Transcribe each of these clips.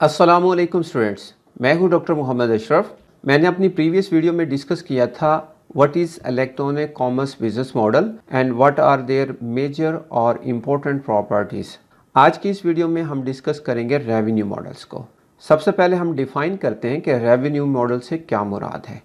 अस्सलामुअलैकुम स्टूडेंट्स, मैं हूं डॉक्टर मोहम्मद अशरफ। मैंने अपनी प्रीवियस वीडियो में डिस्कस किया था what is electronic commerce business model and what are their major और इम्पोर्टेंट प्रॉपर्टीज़। आज की इस वीडियो में हम डिस्कस करेंगे रेवेन्यू मॉडल्स को। सबसे पहले हम डिफ़ाइन करते हैं कि रेवेन्यू मॉडल से क्या मुराद है।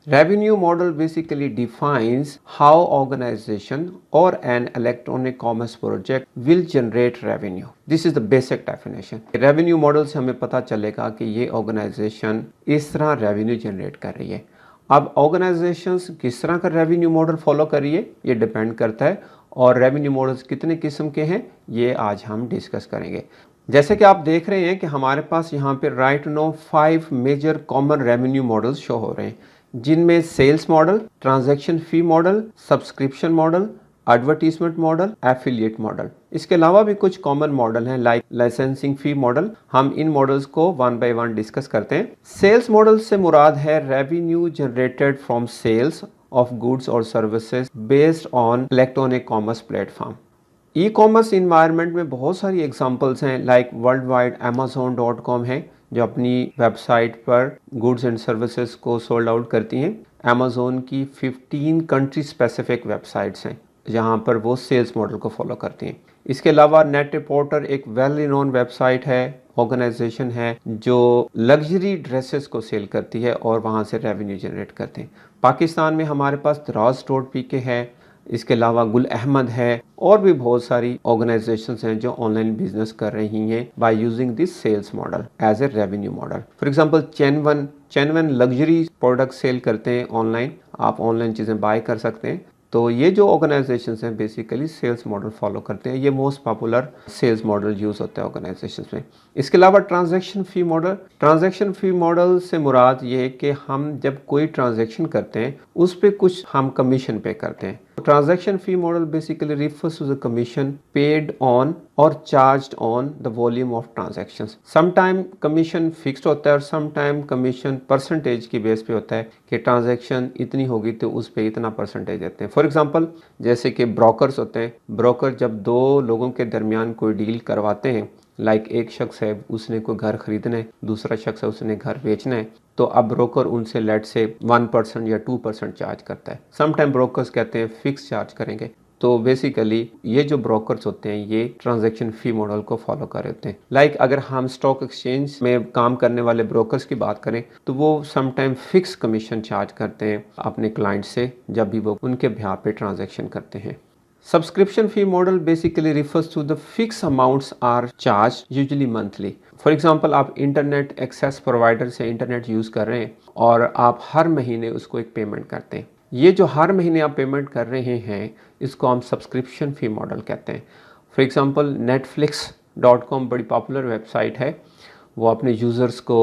Revenue model basically defines how organization or an electronic commerce project will generate revenue. This is the basic definition. Revenue model से हमें पता चलेगा कि ये organization इस तरह revenue generate कर रही है। अब organizations किस तरह का revenue model follow कर रही है ये depend करता है, और revenue models कितने किस्म के हैं ये आज हम डिस्कस करेंगे। जैसे कि आप देख रहे हैं कि हमारे पास यहाँ पे right now 5 major common revenue models show हो रहे हैं, जिनमें sales model, transaction fee model, subscription model, advertisement model, affiliate model. इसके अलावा भी कुछ कॉमन मॉडल हैं लाइक लाइसेंसिंग फी मॉडल। हम इन मॉडल्स को वन बाय वन डिस्कस करते हैं। सेल्स मॉडल से मुराद है revenue generated from sales of goods और services based on electronic commerce platform. E commerce environment में बहुत सारी एग्जांपल्स हैं लाइक वर्ल्ड वाइड Amazon.com है जो अपनी वेबसाइट पर गुड्स एंड सर्विसेज को सोल्ड आउट करती हैं। Amazon की 15 कंट्री स्पेसिफिक वेबसाइट्स हैं जहां पर वो सेल्स मॉडल को फॉलो करती हैं। इसके अलावा नेट रिपोर्टर एक वेल नोन वेबसाइट है, ऑर्गेनाइजेशन है जो लग्जरी ड्रेसेस को सेल करती है और वहां से रेवेन्यू जनरेट करते हैं। पाकिस्तान में हमारे पास Draz.pk है, इसके अलावा गुल अहमद है, और भी बहुत सारी ऑर्गेनाइजेशंस हैं जो ऑनलाइन बिजनेस कर रही हैं by using this sales model as a revenue model. For example चैनवन लग्जरी प्रोडक्ट सेल करते हैं ऑनलाइन, आप ऑनलाइन चीज़ें बाय कर सकते हैं। तो ये जो ऑर्गेनाइजेशंस हैं बेसिकली सेल्स मॉडल फॉलो करते हैं। ये most popular sales model use होता है ऑर्गेनाइजेशंस में। इसके अलावा ट्रांजैक्शन फ़ी मॉडल से मुराद ये है कि हम जब कोई ट्रांजैक्शन करते हैं उस पर कुछ हम कमीशन पे करते हैं। Transaction fee model basically refers to the commission paid on और charged on the volume of transactions. Sometime commission fixed होता है और समटाइम कमीशन परसेंटेज की बेस पे होता है कि ट्रांजैक्शन इतनी होगी तो उस पे इतना परसेंटेज देते हैं। फॉर एग्जांपल जैसे कि ब्रोकर्स होते हैं, ब्रोकर जब दो लोगों के दरमियान कोई डील करवाते हैं, लाइक एक शख्स है उसने कोई घर खरीदना है, दूसरा शख्स है उसने घर बेचना है, तो अब ब्रोकर उनसे लेट से 1% या 2% चार्ज करता है। समटाइम ब्रोकर्स कहते हैं फिक्स चार्ज करेंगे। तो बेसिकली ये जो ब्रोकर्स होते हैं ये ट्रांजैक्शन फी मॉडल को फॉलो कर रहे होते हैं। लाइक अगर हम स्टॉक एक्सचेंज में काम करने वाले ब्रोकर्स की बात करें तो वो समटाइम फिक्स कमीशन चार्ज करते हैं अपने क्लाइंट से जब भी वो उनके बिहाफ पे ट्रांजैक्शन करते हैं। Subscription fee model basically refers to the fixed amounts are charged usually monthly. For example, आप इंटरनेट एक्सेस प्रोवाइडर से इंटरनेट यूज़ कर रहे हैं और आप हर महीने उसको एक पेमेंट करते हैं। ये जो हर महीने आप पेमेंट कर रहे हैं इसको हम सब्सक्रिप्शन फी मॉडल कहते हैं। फॉर एग्जांपल Netflix.com बड़ी पॉपुलर वेबसाइट है, वो अपने यूज़र्स को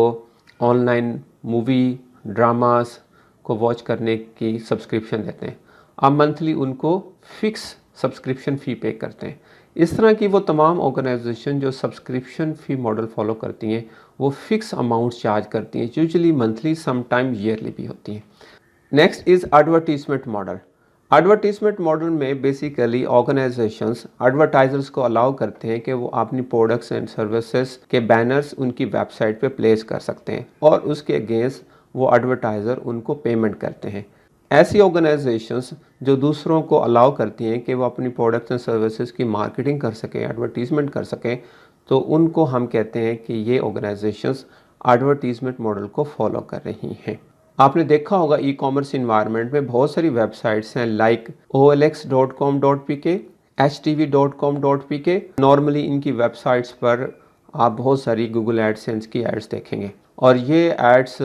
ऑनलाइन मूवी ड्रामास को वॉच करने की सब्सक्रिप्शन देते हैं। आप मंथली उनको फिक्स सब्सक्रिप्शन फ़ी पे करते हैं। इस तरह की वो तमाम ऑर्गेनाइजेशन जो सब्सक्रिप्शन फ़ी मॉडल फॉलो करती हैं वो फिक्स अमाउंट चार्ज करती हैं, यूजुअली मंथली समटाइम ईयरली भी होती हैं। Next is advertisement model. Advertisement model में बेसिकली ऑर्गेनाइजेशंस एडवर्टाइजर्स को अलाउ करते हैं कि वो अपनी प्रोडक्ट्स एंड सर्विसेज के बैनर्स उनकी वेबसाइट पे प्लेस कर सकते हैं और उसके अगेंस्ट वो एडवर्टाइज़र उनको पेमेंट करते हैं। ऐसी ऑर्गेनाइजेशंस जो दूसरों को अलाउ करती हैं कि वो अपनी प्रोडक्ट्स एंड सर्विसेज की मार्केटिंग कर सकें, एडवर्टीजमेंट कर सकें, तो उनको हम कहते हैं कि ये ऑर्गेनाइजेशंस एडवर्टीजमेंट मॉडल को फॉलो कर रही हैं। आपने देखा होगा ई कॉमर्स इन्वायरमेंट में बहुत सारी वेबसाइट्स हैं लाइक OLX.com.pk, HTV.com.pk। नॉर्मली इनकी वेबसाइट्स पर आप बहुत सारी गूगल एडसेंस की एड्स देखेंगे और ये एड्स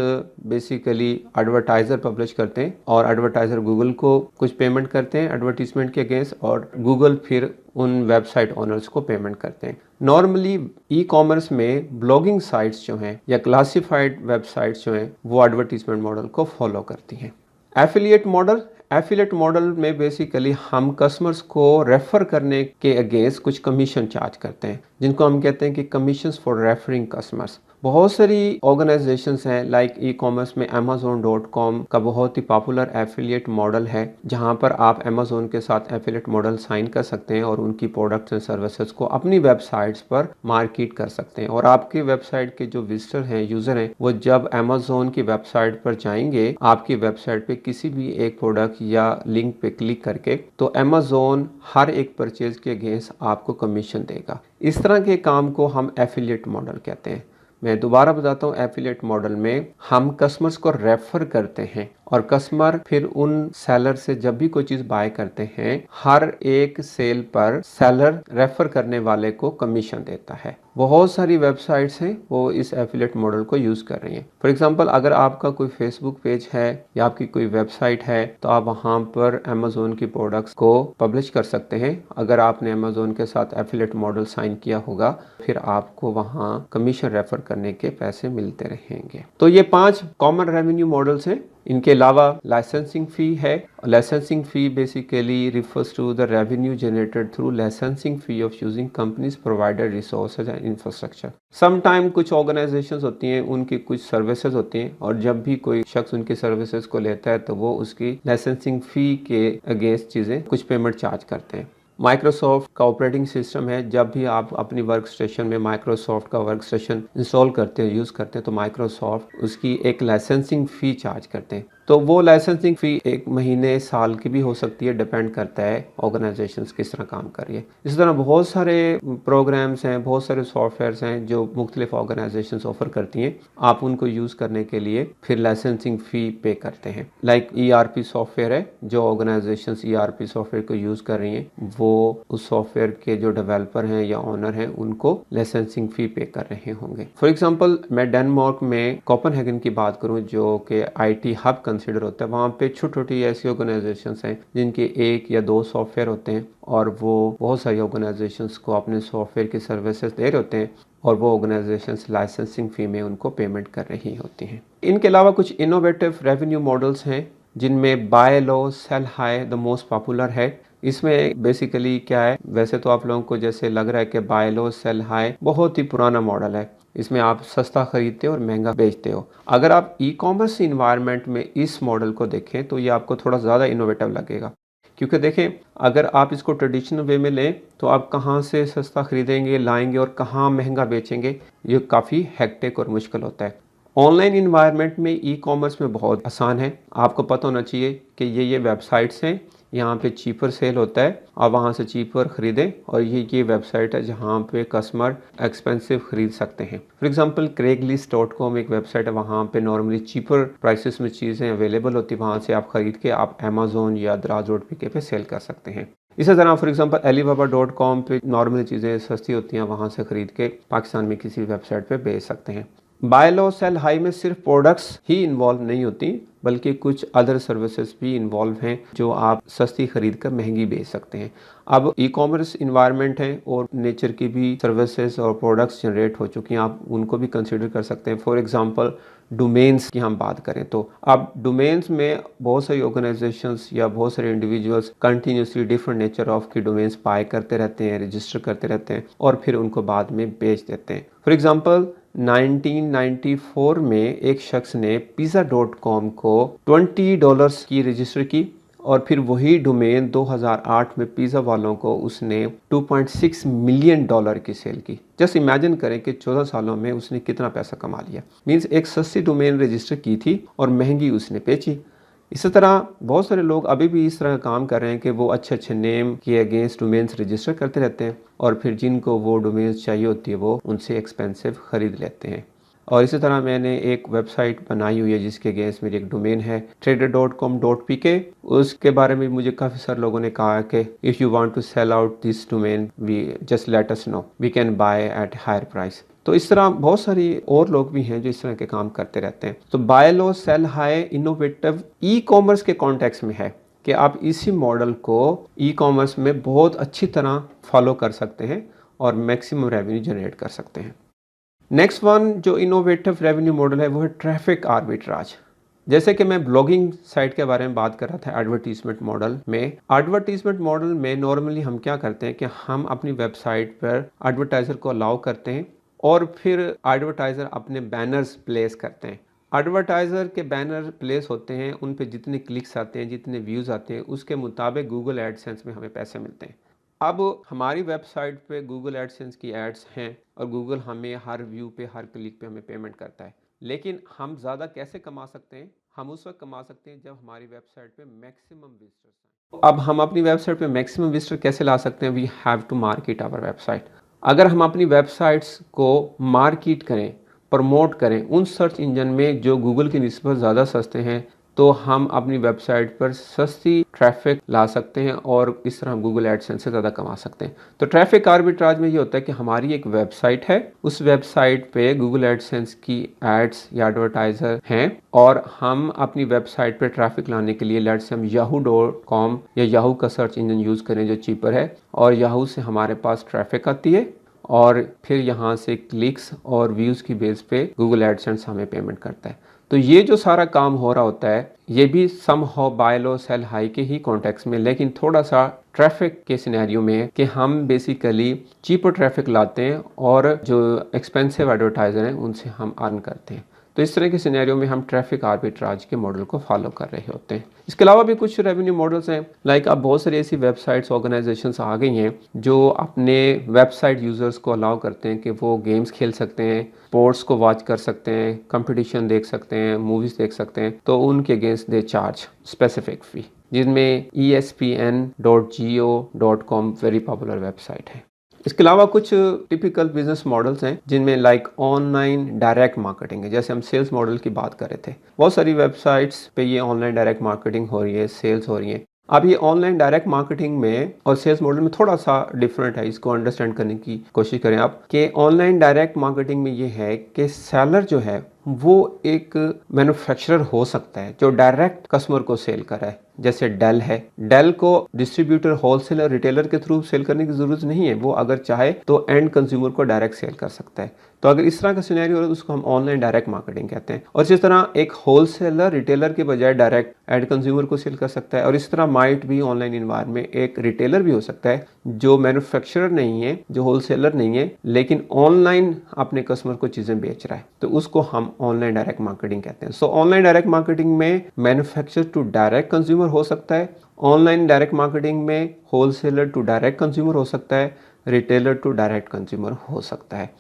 बेसिकली एडवर्टाइज़र पब्लिश करते हैं और एडवर्टाइज़र गूगल को कुछ पेमेंट करते हैं एडवर्टीजमेंट के अगेंस्ट और गूगल फिर उन वेबसाइट ओनर्स को पेमेंट करते हैं। नॉर्मली ई कॉमर्स में ब्लॉगिंग साइट्स जो हैं या क्लासिफाइड वेबसाइट्स जो हैं वो एडवर्टीजमेंट मॉडल को फॉलो करती हैं। एफिलिएट मॉडल में बेसिकली हम कस्टमर्स को रेफ़र करने के अगेंस्ट कुछ कमीशन चार्ज करते हैं जिनको हम कहते हैं कि कमीशंस फॉर रेफरिंग कस्टमर्स। बहुत सारी ऑर्गेनाइजेशंस हैं लाइक ई कॉमर्स में amazon.com का बहुत ही पॉपुलर एफिलिएट मॉडल है, जहां पर आप अमेजोन के साथ एफिलिएट मॉडल साइन कर सकते हैं और उनकी प्रोडक्ट्स एंड सर्विसेज को अपनी वेबसाइट्स पर मार्केट कर सकते हैं। और आपकी वेबसाइट के जो विजिटर हैं, यूजर हैं, वो जब अमेजोन की वेबसाइट पर जाएंगे आपकी वेबसाइट पे किसी भी एक प्रोडक्ट या लिंक पे क्लिक करके, तो अमेजोन हर एक परचेज के अगेंस्ट आपको कमीशन देगा। इस तरह के काम को हम एफिलिएट मॉडल कहते हैं। मैं दोबारा बताता हूँ, एफिलिएट मॉडल में हम कस्टमर्स को रेफर करते हैं और कस्टमर फिर उन सेलर से जब भी कोई चीज़ बाय करते हैं, हर एक सेल पर सेलर रेफर करने वाले को कमीशन देता है। बहुत सारी वेबसाइट्स हैं वो इस एफिलिएट मॉडल को यूज़ कर रही हैं। फॉर एग्जांपल, अगर आपका कोई फेसबुक पेज है या आपकी कोई वेबसाइट है, तो आप वहाँ पर अमेजोन की प्रोडक्ट्स को पब्लिश कर सकते हैं। अगर आपने अमेजोन के साथ एफिलिएट मॉडल साइन किया होगा, फिर आपको वहाँ कमीशन रेफर करने के पैसे मिलते रहेंगे। तो ये 5 कॉमन रेवेन्यू मॉडल्स हैं। इनके अलावा लाइसेंसिंग फ़ी है। Licensing fee basically refers to the revenue generated through licensing fee of using companies provided resources and infrastructure. Some time कुछ ऑर्गेनाइजेशंस होती हैं, उनकी कुछ सर्विसेज होती हैं, और जब भी कोई शख्स उनकी सर्विसेज को लेता है तो वो उसकी लाइसेंसिंग फ़ी के अगेंस्ट चीज़ें कुछ पेमेंट चार्ज करते हैं। माइक्रोसॉफ्ट का ऑपरेटिंग सिस्टम है, जब भी आप अपनी वर्क स्टेशन में माइक्रोसॉफ्ट का वर्क स्टेशन इंस्टॉल करते हैं, यूज़ करते हैं, तो माइक्रोसॉफ्ट उसकी एक लाइसेंसिंग फ़ी चार्ज करते हैं। तो वो लाइसेंसिंग फ़ी 1 महीने, साल की भी हो सकती है, डिपेंड करता है ऑर्गेनाइजेशंस किस तरह काम कर रही है। इसी तरह बहुत सारे प्रोग्राम्स हैं, बहुत सारे सॉफ्टवेयर्स हैं जो मुख्तलिफ ऑर्गेनाइजेशंस ऑफर करती हैं। आप उनको यूज़ करने के लिए फिर लाइसेंसिंग फ़ी पे करते हैं। लाइक ERP सॉफ्टवेयर है, जो ऑर्गेनाइजेशंस ERP सॉफ्टवेयर को यूज़ कर रही हैं, वो उस सॉफ्टवेयर के जो डेवलपर हैं या ओनर हैं, उनको लाइसेंसिंग फ़ी पे कर रहे होंगे। फॉर एग्जांपल, मैं डेनमार्क में कोपेनहेगन की बात करूं, जो कि IT हब कंसिडर होता है, वहाँ पे छोटी छोटी ऐसी ऑर्गेनाइजेशंस हैं जिनके 1 या 2 सॉफ्टवेयर होते हैं, और वो बहुत सारी ऑर्गेनाइजेशंस को अपने सॉफ्टवेयर की सर्विसेज दे रहे होते हैं, और वो ऑर्गेनाइजेशंस लाइसेंसिंग फ़ी में उनको पेमेंट कर रही होती हैं। इनके अलावा कुछ इनोवेटिव रेवेन्यू मॉडल्स हैं, जिनमें buy low sell high the most popular है। इसमें बेसिकली क्या है, वैसे तो आप लोगों को जैसे लग रहा है कि बाय लो सेल हाई बहुत ही पुराना मॉडल है, इसमें आप सस्ता खरीदते हो और महंगा बेचते हो। अगर आप ई कॉमर्स इन्वायरमेंट में इस मॉडल को देखें तो ये आपको थोड़ा ज़्यादा इनोवेटिव लगेगा, क्योंकि देखें, अगर आप इसको ट्रेडिशनल वे में लें तो आप कहाँ से सस्ता खरीदेंगे, लाएंगे, और कहाँ महंगा बेचेंगे, ये काफ़ी हेक्टिक और मुश्किल होता है। ऑनलाइन इन्वायरमेंट में ई कॉमर्स में बहुत आसान है। आपको पता होना चाहिए कि ये वेबसाइट्स हैं, यहाँ पे चीपर सेल होता है, आप वहाँ से चीपर ख़रीदें, और ये वेबसाइट है जहाँ पे कस्टमर एक्सपेंसिव ख़रीद सकते हैं। फॉर एग्जांपल, craigslist.com एक वेबसाइट है, वहाँ पे नॉर्मली चीपर प्राइसेस में चीज़ें अवेलेबल होती है, वहाँ से आप ख़रीद के आप अमेजोन या दराज डॉट पी के पे सेल कर सकते हैं। इसी तरह फॉर एग्जांपल alibaba.com पे नॉर्मली चीज़ें सस्ती होती हैं, वहाँ से ख़रीद के पाकिस्तान में किसी वेबसाइट पे बेच सकते हैं। बाय लो सेल हाई में सिर्फ प्रोडक्ट्स ही इन्वॉल्व नहीं होती, बल्कि कुछ अदर सर्विसेज भी इन्वॉल्व हैं जो आप सस्ती खरीद कर महंगी बेच सकते हैं। अब ई कॉमर्स इन्वायरमेंट है और नेचर की भी सर्विसेज और प्रोडक्ट्स जनरेट हो चुकी हैं, आप उनको भी कंसिडर कर सकते हैं। फॉर एग्जांपल, डोमेन्स की हम बात करें तो अब डोमेन्स में बहुत सारी ऑर्गेनाइजेशंस या बहुत सारे individuals continuously different nature of की डोमेन्स बाय करते रहते हैं, रजिस्टर करते रहते हैं, और फिर उनको बाद में बेच देते हैं। फॉर एग्जांपल, 1994 में एक शख्स ने pizza.com को $20 की रजिस्टर की, और फिर वही डोमेन 2008 में पिज़्ज़ा वालों को उसने $2.6 मिलियन की सेल की। जस्ट इमेजिन करें कि 14 सालों में उसने कितना पैसा कमा लिया। मींस एक सस्ती डोमेन रजिस्टर की थी और महंगी उसने बेची। इसी तरह बहुत सारे लोग अभी भी इस तरह काम कर रहे हैं कि वो अच्छे अच्छे नेम के अगेंस्ट डोमेन्स रजिस्टर करते रहते हैं, और फिर जिनको वो डोमेन्स चाहिए होती है वो उनसे एक्सपेंसिव ख़रीद लेते हैं। और इसी तरह मैंने एक वेबसाइट बनाई हुई है जिसके अगेंस्ट मेरी एक डोमेन है trader.com.pk। उसके बारे में मुझे काफ़ी सारे लोगों ने कहा कि if you want to sell out this domain, we just let us know, we can buy at higher price. तो इस तरह बहुत सारी और लोग भी हैं जो इस तरह के काम करते रहते हैं। तो buy low sell high innovative e commerce के कॉन्टेक्स्ट में है कि आप इसी मॉडल को ई कॉमर्स में बहुत अच्छी तरह फॉलो कर सकते हैं और मैक्सिमम रेवेन्यू जनरेट कर सकते हैं। नेक्स्ट वन जो इनोवेटिव रेवेन्यू मॉडल है वो है ट्रैफिक आर्बिट्राज। जैसे कि मैं ब्लॉगिंग साइट के बारे में बात कर रहा था एडवर्टीजमेंट मॉडल में। एडवर्टीजमेंट मॉडल में नॉर्मली हम क्या करते हैं कि हम अपनी वेबसाइट पर एडवर्टाइजर को अलाउ करते हैं और फिर एडवर्टाइज़र अपने बैनर्स प्लेस करते हैं। एडवर्टाइज़र के बैनर प्लेस होते हैं, उन पे जितने क्लिक्स आते हैं, जितने व्यूज़ आते हैं, उसके मुताबिक गूगल एडसेंस में हमें पैसे मिलते हैं। अब हमारी वेबसाइट पे गूगल एडसेंस की एड्स हैं और गूगल हमें हर व्यू पे, हर क्लिक पे हमें पेमेंट करता है। लेकिन हम ज़्यादा कैसे कमा सकते हैं? हम उस वक्त कमा सकते हैं जब हमारी वेबसाइट पे मैक्सिमम विजिटर्स आए। अब हम अपनी वेबसाइट पे मैक्सिमम विजिटर कैसे ला सकते हैं? We have to market our website. अगर हम अपनी वेबसाइट्स को मार्केट करें, प्रमोट करें उन सर्च इंजन में जो गूगल की निस्बत ज़्यादा सस्ते हैं, तो हम अपनी वेबसाइट पर सस्ती ट्रैफिक ला सकते हैं और इस तरह हम गूगल एडसेंस से ज़्यादा कमा सकते हैं। तो ट्रैफिक आर्बिट्राज में ये होता है कि हमारी एक वेबसाइट है, उस वेबसाइट पे गूगल एडसेंस की एड्स या एडवर्टाइज़र हैं और हम अपनी वेबसाइट पे ट्रैफिक लाने के लिए लेट्स से हम yahoo.com या याहू का सर्च इंजन यूज़ करें जो चीपर है, और याहू से हमारे पास ट्रैफिक आती है और फिर यहाँ से क्लिक्स और व्यूज़ की बेस पे गूगल एडसेंस हमें पेमेंट करता है। तो ये जो सारा काम हो रहा होता है, ये भी somehow buy low sell high के ही कॉन्टेक्स्ट में, लेकिन थोड़ा सा ट्रैफिक के सिनेरियो में है कि हम बेसिकली चीपर ट्रैफिक लाते हैं और जो एक्सपेंसिव एडवर्टाइज़र हैं उनसे हम अर्न करते हैं। तो इस तरह के सिनेरियो में हम ट्रैफिक आर्बिट्राज के मॉडल को फॉलो कर रहे होते हैं। इसके अलावा भी कुछ रेवेन्यू मॉडल्स हैं, लाइक अब बहुत सारी ऐसी वेबसाइट्स ऑर्गेनाइजेशंस आ गई हैं जो अपने वेबसाइट यूज़र्स को अलाउ करते हैं कि वो गेम्स खेल सकते हैं, स्पोर्ट्स को वॉच कर सकते हैं, कंपटीशन देख सकते हैं, मूवीज़ देख सकते हैं। तो उनके अगेंस्ट दे चार्ज स्पेसिफिक फ़ी, जिनमें ESPN.geo.com वेरी पॉपुलर वेबसाइट है। इसके अलावा कुछ टिपिकल बिजनेस मॉडल्स हैं जिनमें लाइक ऑनलाइन डायरेक्ट मार्केटिंग है। जैसे हम सेल्स मॉडल की बात कर रहे थे, बहुत सारी वेबसाइट्स पे ये ऑनलाइन डायरेक्ट मार्केटिंग हो रही है, सेल्स हो रही है। अब ये ऑनलाइन डायरेक्ट मार्केटिंग में और सेल्स मॉडल में थोड़ा सा डिफरेंट है, इसको अंडरस्टैंड करने की कोशिश करें आप कि ऑनलाइन डायरेक्ट मार्केटिंग में ये है कि सेलर जो है वो एक मैन्युफैक्चरर हो सकता है जो डायरेक्ट कस्टमर को सेल कर रहा है। जैसे डेल है, डेल को डिस्ट्रीब्यूटर, होलसेलर, रिटेलर के थ्रू सेल करने की ज़रूरत नहीं है, वो अगर चाहे तो एंड कंज्यूमर को डायरेक्ट सेल कर सकता है। तो अगर इस तरह का सिनेरियो हो तो उसको हम ऑनलाइन डायरेक्ट मार्केटिंग कहते हैं। और इस तरह एक होलसेलर रिटेलर के बजाय डायरेक्ट एंड कंज्यूमर को सेल कर सकता है। और इस तरह माइट भी ऑनलाइन इन्वायरमेंट में एक रिटेलर भी हो सकता है जो मैन्युफैक्चरर नहीं है, जो होलसेलर नहीं है, लेकिन ऑनलाइन अपने कस्टमर को चीज़ें बेच रहा है, तो उसको हम ऑनलाइन डायरेक्ट मार्केटिंग कहते हैं। सो ऑनलाइन डायरेक्ट मार्केटिंग में मैन्युफैक्चरर टू डायरेक्ट कंज्यूमर हो सकता है, ऑनलाइन डायरेक्ट मार्केटिंग में होलसेलर टू डायरेक्ट कंज्यूमर हो सकता है, रिटेलर टू डायरेक्ट कंज्यूमर हो सकता है।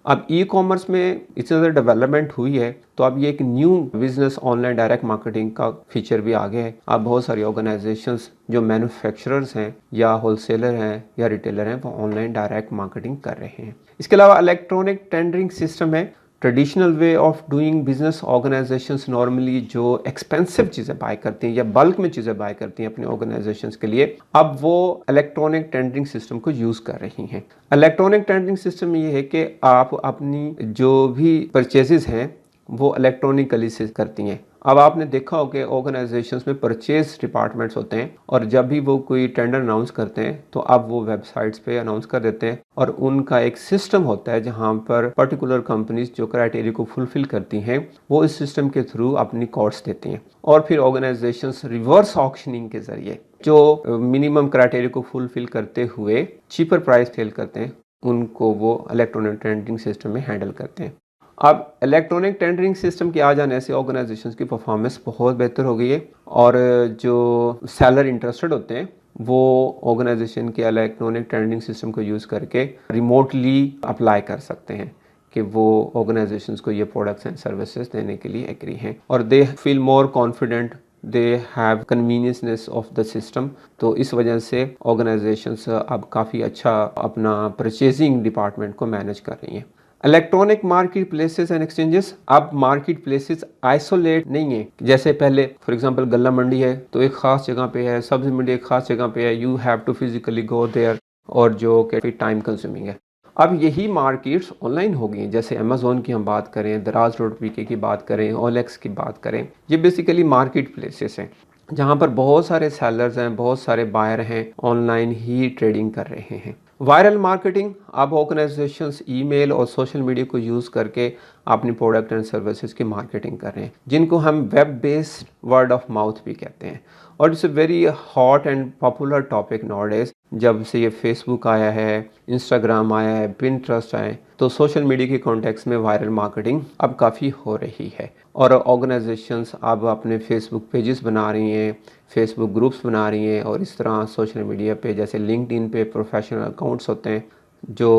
अब ई कॉमर्स में इतनी ज़्यादा डेवलपमेंट हुई है तो अब ये एक new business online direct marketing का फीचर भी आ गया है। अब बहुत सारी ऑर्गेनाइजेशंस जो मैन्युफैक्चरर्स हैं या होलसेलर हैं या रिटेलर हैं वो ऑनलाइन डायरेक्ट मार्केटिंग कर रहे हैं। इसके अलावा इलेक्ट्रॉनिक टेंडरिंग सिस्टम है। Traditional way of doing business organisations normally जो एक्सपेंसिव चीज़ें बाय करती हैं या बल्क में चीज़ें बाय करती हैं अपनी ऑर्गेनाइजेशंस के लिए, अब वो इलेक्ट्रॉनिक टेंडरिंग सिस्टम को यूज़ कर रही हैं। इलेक्ट्रॉनिक टेंडरिंग सिस्टम में ये है कि आप अपनी जो भी परचेजेस हैं वो इलेक्ट्रॉनिकली से करती हैं। अब आपने देखा हो कि ऑर्गेनाइजेशंस में परचेज डिपार्टमेंट्स होते हैं और जब भी वो कोई टेंडर अनाउंस करते हैं तो अब वो वेबसाइट्स पे अनाउंस कर देते हैं और उनका एक सिस्टम होता है जहां पर पर्टिकुलर कंपनीज जो क्राइटेरिया को फुलफिल करती हैं वो इस सिस्टम के थ्रू अपनी कोड्स देती हैं और फिर ऑर्गेनाइजेशंस रिवर्स ऑक्शनिंग के जरिए जो मिनिमम क्राइटेरिया को फुलफिल करते हुए चीपर प्राइस सेल करते हैं उनको वो इलेक्ट्रॉनिक टेंडरिंग सिस्टम में हैंडल करते हैं। अब इलेक्ट्रॉनिक टेंडरिंग सिस्टम के आ जाने से ऑर्गेनाइजेशंस की परफॉर्मेंस बहुत बेहतर हो गई है और जो सेलर इंटरेस्टेड होते हैं वो ऑर्गेनाइजेशन के इलेक्ट्रॉनिक टेंडरिंग सिस्टम को यूज़ करके रिमोटली अप्लाई कर सकते हैं कि वो ऑर्गेनाइजेशंस को ये प्रोडक्ट्स एंड सर्विसेज देने के लिए एग्री हैं और they feel more confident, they have convenienceness of the system. तो इस वजह से ऑर्गेनाइजेशंस अब काफ़ी अच्छा अपना परचेजिंग डिपार्टमेंट को मैनेज कर रही हैं। Electronic market places and exchanges, अब मार्केट प्लेसेस आइसोलेट नहीं है जैसे पहले। फॉर एग्जांपल गल्ला मंडी है तो एक खास जगह पे है, सब्जी मंडी एक खास जगह पे है, you have to physically go there और जो काफ़ी टाइम कंज्यूमिंग है। अब यही मार्केट्स ऑनलाइन हो गई, जैसे अमेजोन की हम बात करें, दराज रोड पीके की बात करें, ओलेक्स की बात करें, ये बेसिकली मार्केट प्लेसेस हैं जहाँ पर बहुत सारे सेलर्स हैं, बहुत सारे बायर हैं, ऑनलाइन ही ट्रेडिंग कर रहे हैं। वायरल मार्केटिंग, अब ऑर्गेनाइजेशंस ईमेल और सोशल मीडिया को यूज़ करके अपनी प्रोडक्ट एंड सर्विसेज की मार्केटिंग कर रहे हैं, जिनको हम web based word of mouth भी कहते हैं। और it's a very hot and popular topic nowadays. जब से ये फेसबुक आया है, इंस्टाग्राम आया है, पिंटरेस्ट आए, तो सोशल मीडिया के कॉन्टेक्स्ट में वायरल मार्केटिंग अब काफ़ी हो रही है। और ऑर्गेनाइजेशंस अब अपने फेसबुक पेजेस बना रही हैं, फेसबुक ग्रुप्स बना रही हैं, और इस तरह सोशल मीडिया पे जैसे लिंक्डइन पे प्रोफेशनल अकाउंट्स होते हैं जो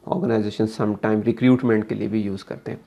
ऑर्गेनाइजेशन समटाइम रिक्रूटमेंट के लिए भी यूज़ करते हैं।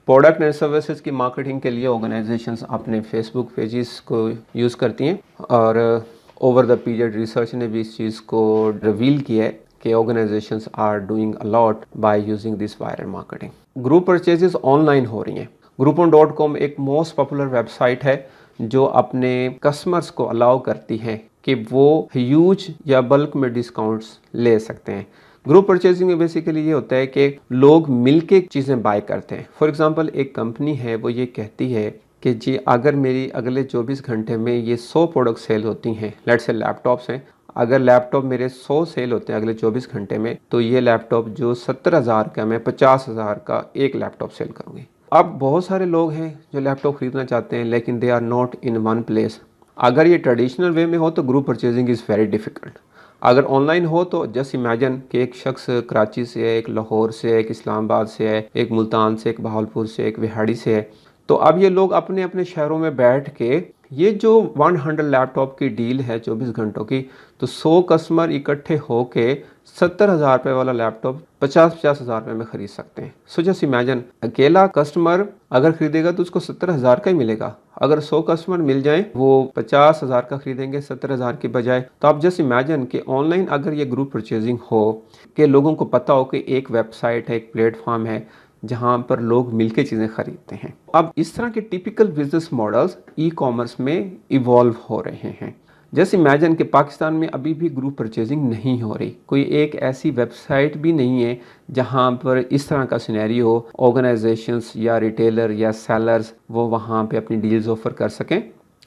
प्रोडक्ट एंड सर्विसेज की मार्केटिंग के लिए ऑर्गेनाइजेशंस अपने फेसबुक पेजेस को यूज़ करती हैं, और ओवर द पीरियड रिसर्च ने भी इस चीज़ को रिवील किया है कि organisations are doing a lot by using this viral marketing. Group purchases online हो रही हैं। groupon.com एक मोस्ट पॉपुलर वेबसाइट है जो अपने कस्टमर्स को अलाउ करती है कि वो ह्यूज या बल्क में डिस्काउंट्स ले सकते हैं। ग्रुप परचेजिंग में बेसिकली ये होता है कि लोग मिलके चीज़ें बाय करते हैं। फॉर एग्जांपल एक कंपनी है, वो ये कहती है कि जी अगर मेरी अगले 24 घंटे में ये 100 प्रोडक्ट सेल होती हैं, लेट्स से लैपटॉप्स हैं, अगर लैपटॉप मेरे 100 सेल होते हैं अगले 24 घंटे में, तो ये लैपटॉप जो 70,000 का, मैं 50,000 का एक लैपटॉप सेल करूँगी। अब बहुत सारे लोग हैं जो लैपटॉप खरीदना चाहते हैं, लेकिन they are not in one place. अगर ये ट्रेडिशनल वे में हो तो group purchasing is very difficult. अगर ऑनलाइन हो तो जस्ट इमेजिन कि एक शख्स कराची से है, एक लाहौर से है, एक इस्लामाबाद से है, एक मुल्तान से, एक बहावलपुर से, एक विहाड़ी से है। तो अब ये लोग अपने अपने शहरों में बैठ के ये जो 100 लैपटॉप की डील है 24 घंटों की, तो 100 कस्टमर इकट्ठे होके 70,000 रुपये वाला लैपटॉप 50,000 रुपये में ख़रीद सकते हैं। सो जस्ट इमेजिन, अकेला कस्टमर अगर खरीदेगा तो उसको 70,000 का ही मिलेगा। अगर 100 कस्टमर मिल जाएं, वो 50,000 का खरीदेंगे 70,000 की बजाय। तो आप जस्ट इमेजिन कि ऑनलाइन अगर ये ग्रुप परचेजिंग हो, कि लोगों को पता हो कि एक वेबसाइट है, एक प्लेटफॉर्म है जहां पर लोग मिलके चीज़ें खरीदते हैं। अब इस तरह के typical business models e commerce में इवॉल्व हो रहे हैं। जैसे इमेजिन कि पाकिस्तान में अभी भी ग्रुप परचेजिंग नहीं हो रही, कोई एक ऐसी वेबसाइट भी नहीं है जहां पर इस तरह का सिनेरियो हो, ऑर्गेनाइजेशंस या रिटेलर या सेलर्स वो वहां पे अपनी डील्स ऑफर कर सकें।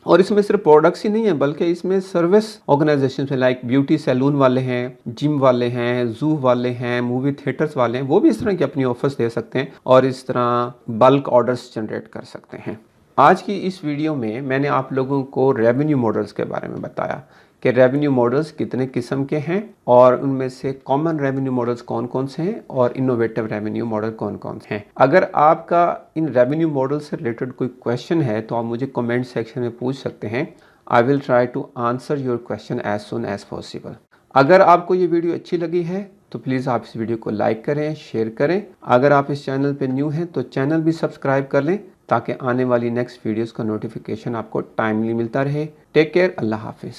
और इसमें सिर्फ प्रोडक्ट्स ही नहीं है, बल्कि इसमें सर्विस ऑर्गेनाइजेशन है, लाइक ब्यूटी सैलून वाले हैं, जिम वाले हैं, जू वाले हैं, मूवी थिएटर्स वाले हैं, वो भी इस तरह की अपनी ऑफर्स दे सकते हैं और इस तरह बल्क ऑर्डर्स जनरेट कर सकते हैं। आज की इस वीडियो में मैंने आप लोगों को रेवेन्यू मॉडल्स के बारे में बताया कि रेवेन्यू मॉडल्स कितने किस्म के हैं और उनमें से कॉमन रेवेन्यू मॉडल्स कौन कौन से हैं और इनोवेटिव रेवेन्यू मॉडल कौन कौन से हैं। अगर आपका इन रेवेन्यू मॉडल से रिलेटेड कोई क्वेश्चन है तो आप मुझे कमेंट सेक्शन में पूछ सकते हैं। I will try to answer your question as soon as possible. अगर आपको ये वीडियो अच्छी लगी है तो प्लीज़ आप इस वीडियो को लाइक करें, शेयर करें। अगर आप इस चैनल पर न्यू हैं तो चैनल भी सब्सक्राइब कर लें ताकि आने वाली नेक्स्ट वीडियोज़ का नोटिफिकेशन आपको टाइमली मिलता रहे। टेक केयर, अल्लाह हाफिज़।